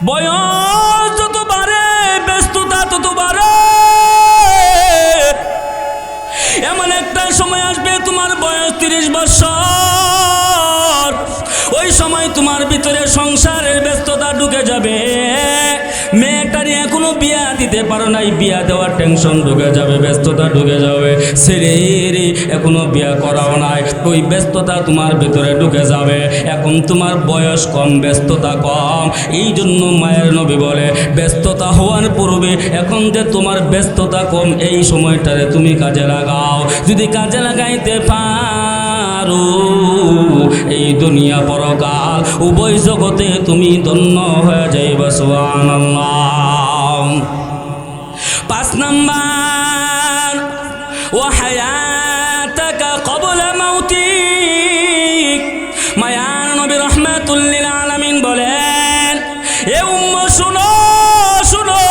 বয়স যত বাড়ে ব্যস্ততা তত বাড়ে। এমন একটা সময় আসবে তোমার বয়স 30 বছর, ওই সময় তোমার ভিতরে সংসারের ব্যস্ততা ঢুকে যাবে। মেয়েটার এখনো বিয়া দিতে পারো নাই, বিয়া দেওয়ার টেনশন ঢুকে যাবে, ব্যস্ততা ঢুকে যাবে। ছেলের এখনো বিয়া করাও নাই, ওই ব্যস্ততা তোমার ভিতরে ঢুকে যাবে। এখন তোমার বয়স কম, ব্যস্ততা কম, এই জন্য মায়ের নবী বলে ব্যস্ততা হওয়ার পূর্বে এখন যে তোমার ব্যস্ততা কম, এই সময়টারে তুমি কাজে লাগাও। যদি কাজে লাগাইতে পারো, এই দুনিয়া পরকাল উভয় জগতে তুমি ধন্য হয়ে যাইবা। সুবহানাল্লাহ। 5 নাম্বার, ওয়া হায়াতাকা ক্বাবলা মাউতিক। মায়ার নবী রাহমাতুল লিল আলামিন বলেন, এ উম্মত শুনো শুনো,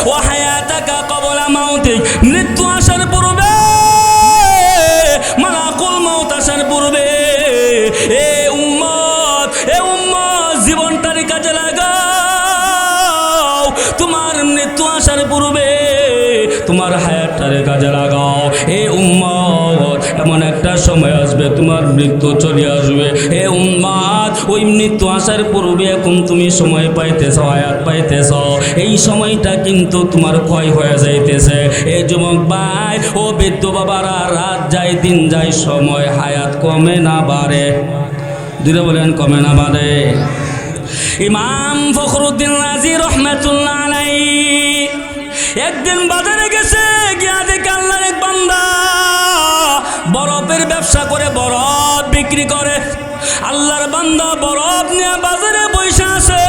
ওয়া হায়াতাকা ক্বাবলা মাউতিক, মৃত্যু আসার পূর্বে, মালাকুল মউত আসার পূর্বে এ উম্মত জীবনটার কাজে লাগাও। তোমার মৃত্যু আসার পূর্বে তোমার হায়াতটারে কাজে লাগাও। এ উম্মত এমন একটা সময় আসবে তোমার মৃত্যু চলে আসবে। এ উম্মত ওই মৃত্যু আসার পূর্বে এখন তুমি সময় পাইতেছ, হায়াত পাইতেছ, এই সময়টা কিন্তু তোমার ক্ষয় হয়ে যাইতেছে। এই যুবক ভাই ও বৃদ্ধ বাবারা, রাত যায় দিন যায়, সময় হায়াত কমে না বাড়ে? দিলে বলেন কমে না বাড়ে? ইমাম ফখরুদ্দিন রাজি রহমাতুল্লাহ আলাইহি একদিন বাজারে গেছে, গিয়া দেখে আল্লাহর এক বান্দা বরফের ব্যবসা করে, বরফ বিক্রি করে। আল্লাহর বান্দা বরফ নিয়ে বাজারে বসে আছে।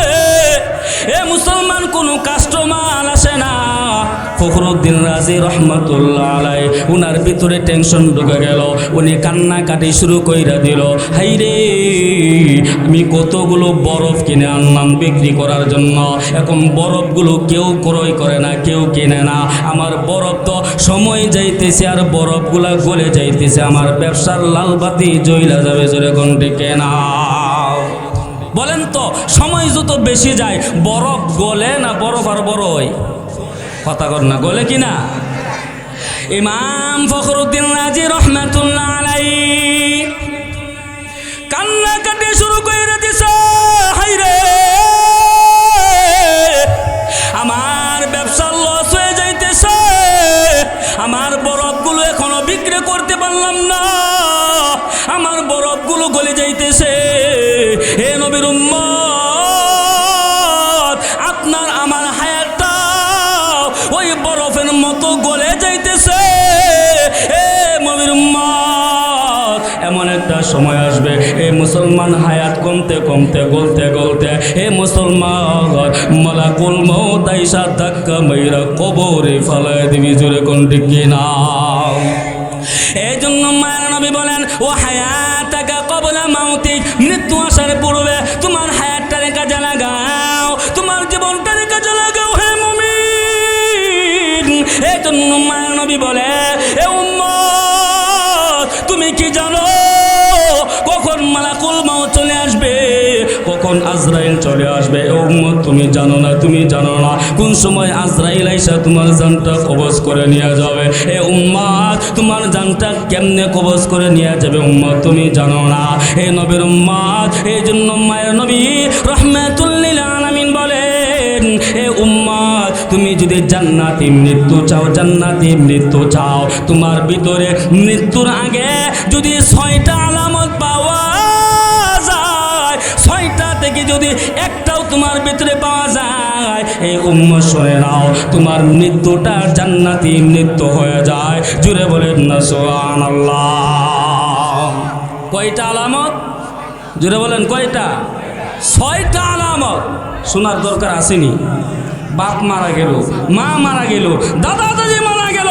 এ মুসলমান কোনো কাস্টমার আসে না। ফখরুদ্দিন রাজি রহমাতুল্লাহ আলাইহি উনার ভিতরে টেনশন ঢুকে গেল, উনি কান্নাকাটি শুরু কইরা দিল, হাই রে, আমি কতগুলো বরফ কিনে আনলাম বিক্রি করার জন্য, এখন বরফগুলো কেউ ক্রয় করে না, কেউ কিনে না। আমার বরফ তো সময় যাইতেছে আর বরফগুলা গলে যাইতেছে, আমার ব্যবসার লাল বাতি জ্বলা যাবে। জোরে কোন দিকে না বলেন তো, সময় যত বেশি যায় বরফ গলে না বরফ আর বড় হয়? কথা কর না, গলে কিনা? ইমাম ফখরুদ্দিন রাজি রহমাতুল্লাহ আলাইহি কান্নাকাটি শুরু করে দিছে, হাই রে, আমার ব্যবসা লস হয়ে যাইতেছে, আমার বরফগুলো এখনো বিক্রি করতে পারলাম না, আমার বরফগুলো গলে যাইতেছে। হে নবীর উম্মত, আপনার আমার হায়াতটা ওই বরফের মতো গলে যাইতেছে। হে নবীর উম্মত, এমন একটা সময় আসবে এই মুসলমান হায়াত কমতে কমতে গলতে গলতে হে মুসলমান মালাকুল মউত আইসা ধাক্কা মাইরা কবরে ফালায় দিবি। জোরে কোন ঠিক কিনা? এই জন্য মায়ের নবী বলেন, ও হায়াতাকা ক্বাবলা মাউতিক, মৃত্যু আসার পূর্বে তোমার হায়াতটারে কাজে লাগাও, তোমার জীবনটারে কাজে লাগাও হে মুমিন। এই জন্য মায়ের নবী বলে, এ উম্মত তুমি কি জানো কখন মালাকুল মউত চলে আসবে, কখন আজরাইল চলে আসবে? এ উম্মত তুমি জানো না, তুমি জানো না কোন সময় আজরাইল আইসা তোমার জানটা কবজ করে নিয়ে যাবে। এ উম্মত তোমার জানটা কেমনে কবজ করে নিয়ে যাবে উম্মত তুমি জানো না। হে নবীর উম্মত, এই জন্য মায়ের নবী রাহমাতুল লিল আলামিন বলেন, হে উম্মত তুমি যদি জান্নাতি মৃত্যু চাও, জান্নাতি মৃত্যু চাও, তোমার ভিতরে মৃত্যুর আগে যদি 6টা আলামত পাওয়া যায়, 6টা থেকে যদি একটাও তোমার ভিতরে পাওয়া যায়, এই উম্মত শুনে নাও, তোমার মৃত্যুটা জান্নাতি মৃত্যু হয়ে যায়। জুড়ে বলেন না সুবহানাল্লাহ। কয়টা আলামত? জুড়ে বলেন কয়টা? 6টা আলামত। শোনার দরকার আসেনি? বাপ মারা গেল, মা মারা গেল, দাদা দাদি মারা গেল,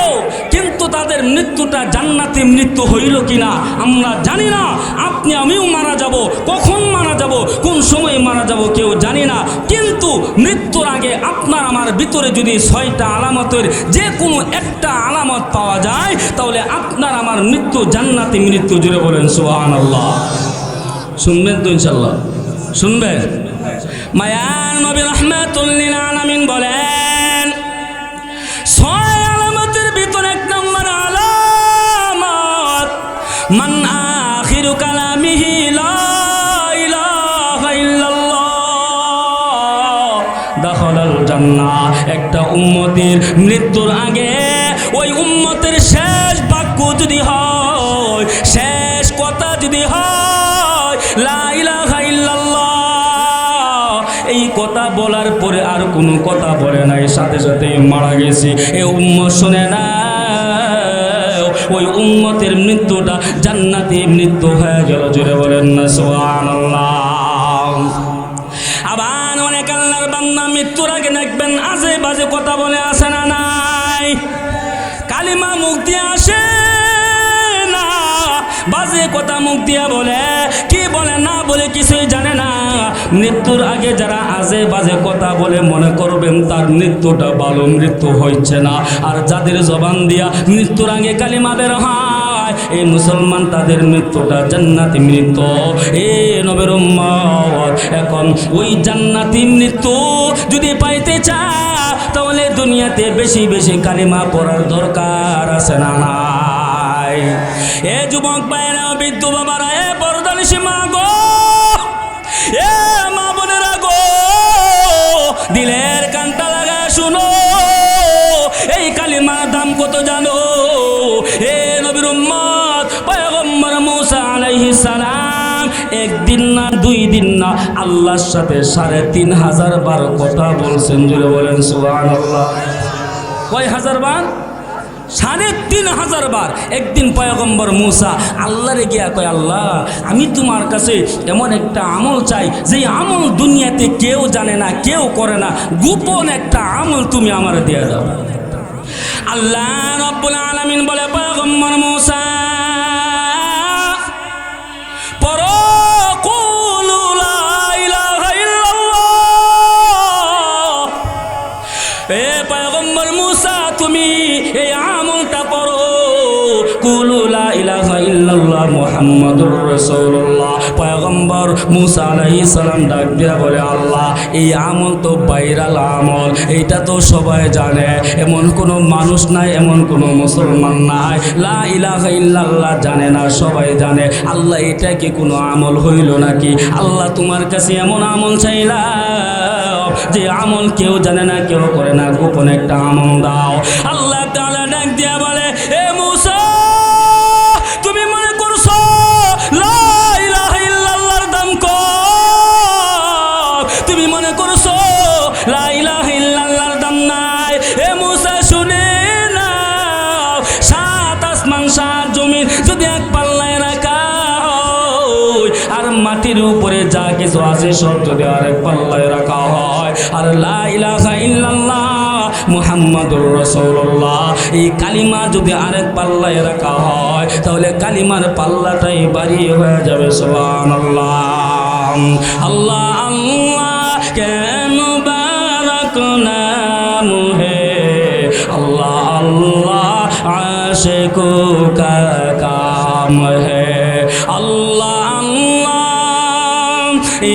কিন্তু তাদের মৃত্যুটা জান্নাতি মৃত্যু হইল কিনা আমরা জানি না। আপনি আমিও মারা যাব, কখন মারা যাব, কোন সময় মারা যাব কেউ জানি না, কিন্তু মৃত্যুর আগে আপনার আমার ভিতরে যদি 6টা আলামতের যে কোনো একটা আলামত পাওয়া যায়, তাহলে আপনার আমার মৃত্যু জান্নাতি মৃত্যু। জুড়ে বলেন সুবহানাল্লাহ। শুনবেন তো ইনশাল্লাহ? শুনবেন? মায়ার নবী রাহমাতুল লিল আলামিন বলেন, 6 আলামতের ভিতরে 1 নম্বর আলামত, মান আখিরু কালামিহি লা ইলাহা ইল্লাল্লাহ দাখালাল জান্নাহ। একটা উম্মতের মৃত্যুর আগে ওই উম্মতের শেষ বাক্য যদি হয়, শেষ কথা যদি হয় লা ইলাহা ইল্লাল্লাহ, এই কথা বলার পরে আর কোনো কথা বলে নাই, সাথে সাথে মারা গেছে, এই উম্মত শুনে না, ওই উম্মতের মৃত্যুটা জান্নাতি মৃত্যু হয়ে গেল। জোরে বলেন না সুবহানাল্লাহ। আবার অনেক আল্লাহর বান্দা মৃত্যুর আগে দেখবেন আজে বাজে কথা বলে, আসে না নাই? কালিমা মুখ দিয়ে আসে না, বাজে কথা মুখ দিয়ে বলে, কি বলে না বলে কিছুই জানে না। মৃত্যুর আগে যারা আজে বাজে কথা বলে মনে করবেন তার মৃত্যুটা ভালো মৃত্যু হচ্ছে না। আর যাদের জবান দিয়া মৃত্যুর আগে কালিমা বের হয়, এই মুসলমান তাদের মৃত্যুটা জান্নাতি মৃত্যু। এ নবীর উম্মত, এখন ওই জান্নাতি মৃত্যু যদি পাইতে চাও তাহলে দুনিয়াতে বেশি বেশি কালিমা পড়ার দরকার আছে না নাই? এ যুবক ভাইরা, বৃদ্ধ বাবারা, এ পর্দানিশী মা গো, এ মা বোনেরা গো, দিলের কানটা লাগা শুনো, এই কালিমার দাম কত জানো? এ নবীর উম্মত পয়গম্বর মুসা আলাইহিস সালাম একদিন না 2 দিন না আল্লাহর সাথে 3500 বার কথা বলছেন। জুড়ে বলেন সুবহানাল্লাহ। কয় হাজার বার? 3500 বার। একদিন পয়গম্বর মুসা আল্লাহরে গিয়া কয়, আল্লাহ আমি তোমার কাছে এমন একটা আমল চাই যে আমল দুনিয়াতে কেউ জানে না, কেউ করে না, গোপন একটা আমল তুমি আমার দিয়ে দাও। আল্লাহ রাব্বুল আলামিন বলে, পয়গম্বর মুসা পড়ো কুলু লা ইলাহা ইল্লাল্লাহ। এ পয়গম্বর মুসা তুমি এই আমলটা পড়ো, কুলু লা ইলাহা ইল্লাল্লাহ মুহাম্মাদুর রাসূলুল্লাহ। পয়গম্বর মুসা আলাইহিস সালাম ডাক দিয়া বলে, আল্লাহ এই আমল তো ভাইরাল আমল, এইটা তো সবাই জানে, এমন কোনো মানুষ নাই, এমন কোনো মুসলমান নাই লা ইলাহা ইল্লাল্লাহ জানে না, সবাই জানে। আল্লাহ এটা কি কোনো আমল হইল নাকি? আল্লাহ তোমার কাছে এমন আমল চাইলাম যে আমল কেউ জানে না, কেউ করে না, গোপন একটা আমল দাও। আল্লাহ তাআলা ডাক দিয়া বলে, এ মুসা তুমি মনে করছো লা ইলাহা ইল্লাল্লাহর দাম কম? তুমি মনে করছো লা ইলাহা ইল্লাল্লাহর দাম নাই? এ মুসা শুনে নাও, 7 আসমান 7 জমিন যদি এক পাল্লায় রাখা হয়, আর মাটির উপরে যা কিছু আছে সব যদি আরেক পাল্লায় রাখা হয়, আর লা ইলাহা ইল্লাল্লাহ মুহাম্মাদুর রাসূলুল্লাহ এই কালিমা যদি আরেক পাল্লায় রাখা হয় তাহলে কালিমার পাল্লাটাই ভারী হয়ে যাবে। সুবহানাল্লাহ। আল্লাহ আল্লাহ কে মুবারক নাম হে, আল্লাহ আল্লাহ আশিকো কা কাম হে, আল্লাহ আল্লাহ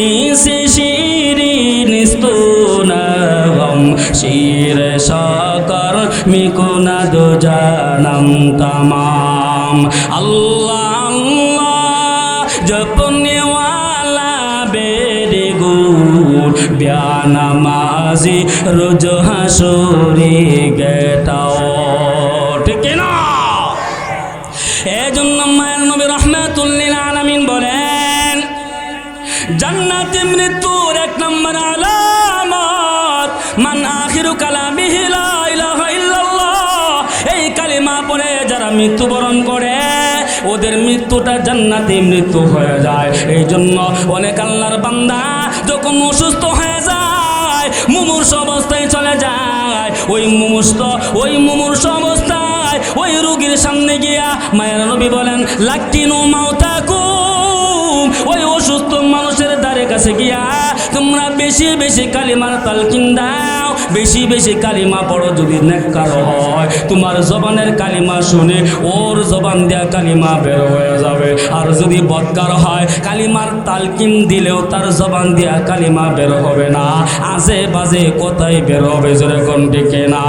ইসে শিরিন স্তোনগম শির সাকর মিকুনা দো জানম তমাম। আল্লাহ আল্লাহ জপনে ওয়ালা বেরে গুর ব্যানামাজি রোজ হাসুরি গেটাও। ঠিক না? এজন্য মায়ের নবী রাহমাতুল লিল আলামিন বলেন, জান্নাতে মৃত্যুর 1 নম্বর আলামত মান আখিরু কালামিহি লা ইলাহা ইল্লাল্লাহ। এই কালিমা পড়ে যারা মৃত্যুবরণ করে ওদের মৃত্যুটা জান্নাতি মৃত্যু হয়ে যায়। এই জন্য অনেক আল্লাহর বান্দা যখন অসুস্থ হয়ে যায়, মুমূর্ষ অবস্থায় চলে যায়, ওই মুমূর্ষ অবস্থায় ওই রোগীর সামনে গিয়া মায়ের নবী বলেন, লাকিনু মাউতাকুম, ওই অসুস্থ মানুষের দ্বারে কাছে গিয়া তোমরা বেশি বেশি কালিমার তালকিন দাও। বেশি বেশি কালিমা পড়ো, যদি নেককার হয় তোমার জবানের কালিমা শুনে ওর জবান দেয়া কালিমা বের হয়ে যাবে। আর যদি বদকার হয় কালিমার তালকিন দিলেও তার জবান দেয়া কালিমা বের হবে না, আজে বাজে কথাই বের হবে, যেরকম ডেকে না।